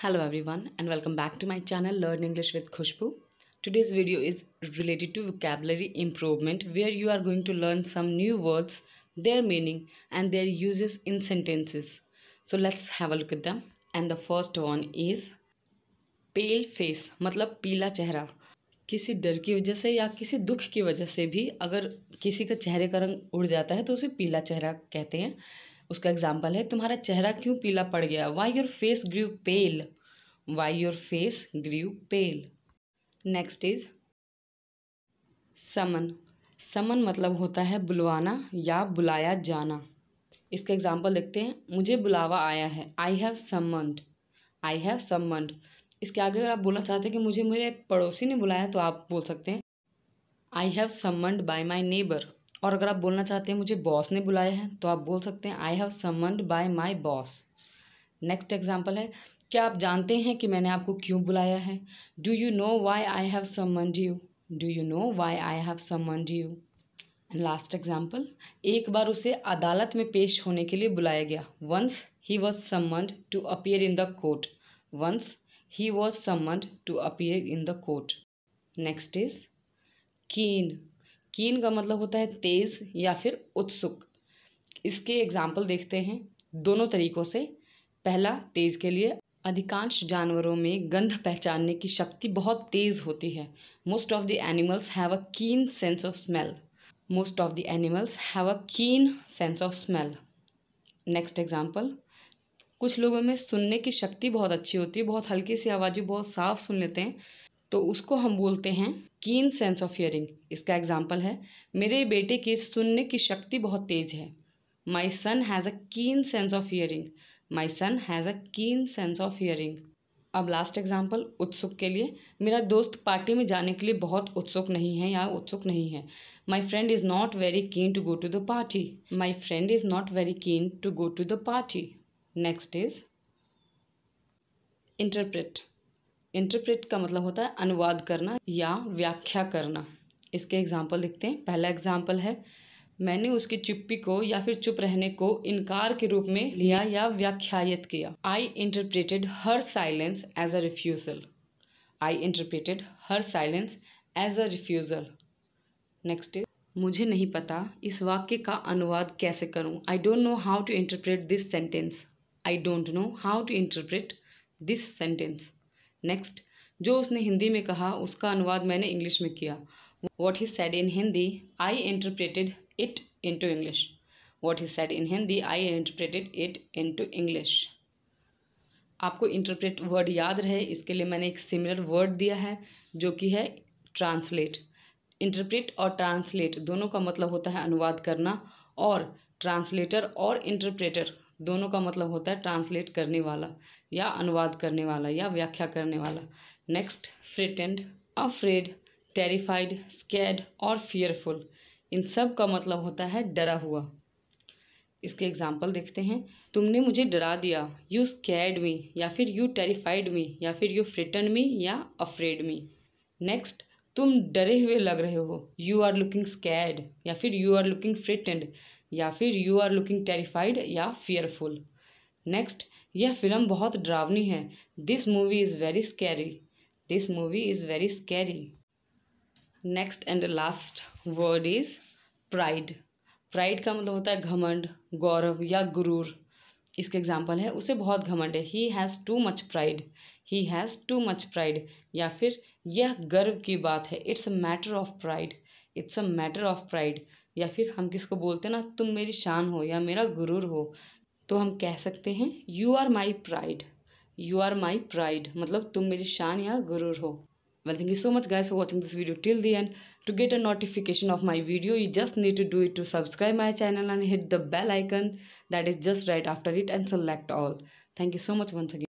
Hello everyone and welcome back to my channel Learn English with Khushbu. Today's video is related to vocabulary improvement where you are going to learn some new words, their meaning and their uses in sentences. So let's have a look at them. And the first one is pale face मतलब पीला चेहरा। किसी डर की वजह से या किसी दुख की वजह से भी अगर किसी का चेहरे का रंग उड़ जाता है तो उसे पीला चेहरा कहते हैं। उसका एग्जाम्पल है तुम्हारा चेहरा क्यों पीला पड़ गया, why your face grew pale, why your face grew pale. Next is summon. Summon मतलब होता है बुलवाना या बुलाया जाना। इसका एग्जाम्पल देखते हैं, मुझे बुलावा आया है, I have summoned, I have summoned. इसके आगे अगर आप बोलना चाहते हैं कि मुझे मेरे पड़ोसी ने बुलाया तो आप बोल सकते हैं I have summoned bye my neighbour. और अगर आप बोलना चाहते हैं मुझे बॉस ने बुलाया है तो आप बोल सकते हैं I have summoned bye my boss. Next example है, क्या आप जानते हैं कि मैंने आपको क्यों बुलाया है, do you know why I have summoned you, do you know why I have summoned you. Last example, एक बार उसे अदालत में पेश होने के लिए बुलाया गया, once he was summoned to appear in the court, once he was summoned to appear in the court. Next is keen. Keen का मतलब होता है तेज या फिर उत्सुक। इसके एग्जाम्पल देखते हैं दोनों तरीकों से। पहला, तेज के लिए, अधिकांश जानवरों में गंध पहचानने की शक्ति बहुत तेज होती है। Most of the animals have a keen sense of smell, most of the animals have a keen sense of smell. Next example, कुछ लोगों में सुनने की शक्ति बहुत अच्छी होती है, बहुत हल्की सी आवाज़ें बहुत साफ सुन लेते हैं, तो उसको हम बोलते हैं कीन सेंस ऑफ हियरिंग। इसका एग्जाम्पल है, मेरे बेटे की सुनने की शक्ति बहुत तेज है, माई son has a keen sense of hearing, my son has a keen sense of hearing. अब लास्ट एग्जाम्पल उत्सुक के लिए, मेरा दोस्त पार्टी में जाने के लिए बहुत उत्सुक नहीं है या उत्सुक नहीं है, my friend is not very keen to go to the party, my friend is not very keen to go to the party. Next is interpret. Interpret का मतलब होता है अनुवाद करना या व्याख्या करना। इसके एग्जाम्पल देखते हैं। पहला एग्जाम्पल है, मैंने उसकी चुप्पी को या फिर चुप रहने को इनकार के रूप में लिया या व्याख्यायित किया, I interpreted her silence as a refusal, I interpreted her silence as a refusal. Next is, मुझे नहीं पता इस वाक्य का अनुवाद कैसे करूं, I don't know how to interpret this sentence, I don't know how to interpret this sentence. Next, जो उसने हिंदी में कहा उसका अनुवाद मैंने इंग्लिश में किया, what he said in Hindi I interpreted it into English, what he said in Hindi I interpreted it into English. आपको इंटरप्रेट वर्ड याद रहे इसके लिए मैंने एक सिमिलर वर्ड दिया है जो कि है ट्रांसलेट। इंटरप्रेट और ट्रांसलेट दोनों का मतलब होता है अनुवाद करना, और ट्रांसलेटर और इंटरप्रेटर दोनों का मतलब होता है ट्रांसलेट करने वाला या अनुवाद करने वाला या व्याख्या करने वाला। नेक्स्ट, फ्रिटेंड, अफ्रेड, टेरिफाइड, स्कैर्ड और फियरफुल, इन सब का मतलब होता है डरा हुआ। इसके एग्जाम्पल देखते हैं, तुमने मुझे डरा दिया, यू स्कैर्ड मी, या फिर यू टेरिफाइड मी, या फिर यू फ्रिटन मी या अफ्रेड मी। नेक्स्ट, तुम डरे हुए लग रहे हो, यू आर लुकिंग स्कैर्ड, या फिर यू आर लुकिंग फ्रिटेंड, या फिर यू आर लुकिंग टेरिफाइड या फियरफुल। नेक्स्ट, यह फिल्म बहुत डरावनी है, this movie is very scary, this movie is very scary. Next and last word is pride. Pride का मतलब होता है घमंड, गौरव या गुरूर। इसके एग्जाम्पल है, उसे बहुत घमंड है, he has too much pride, he has too much pride, या फिर यह गर्व की बात है, it's a matter of pride, it's a matter of pride. या फिर हम किसको बोलते हैं ना, तुम मेरी शान हो या मेरा गुरूर हो, तो हम कह सकते हैं you are my pride, you are my pride मतलब तुम मेरी शान या गुरूर हो। Well, thank you so much guys for watching this video till the end. To get a notification of my video, you just need to do it to subscribe my channel and hit the bell icon that is just right after it and select all. Thank you so much once again.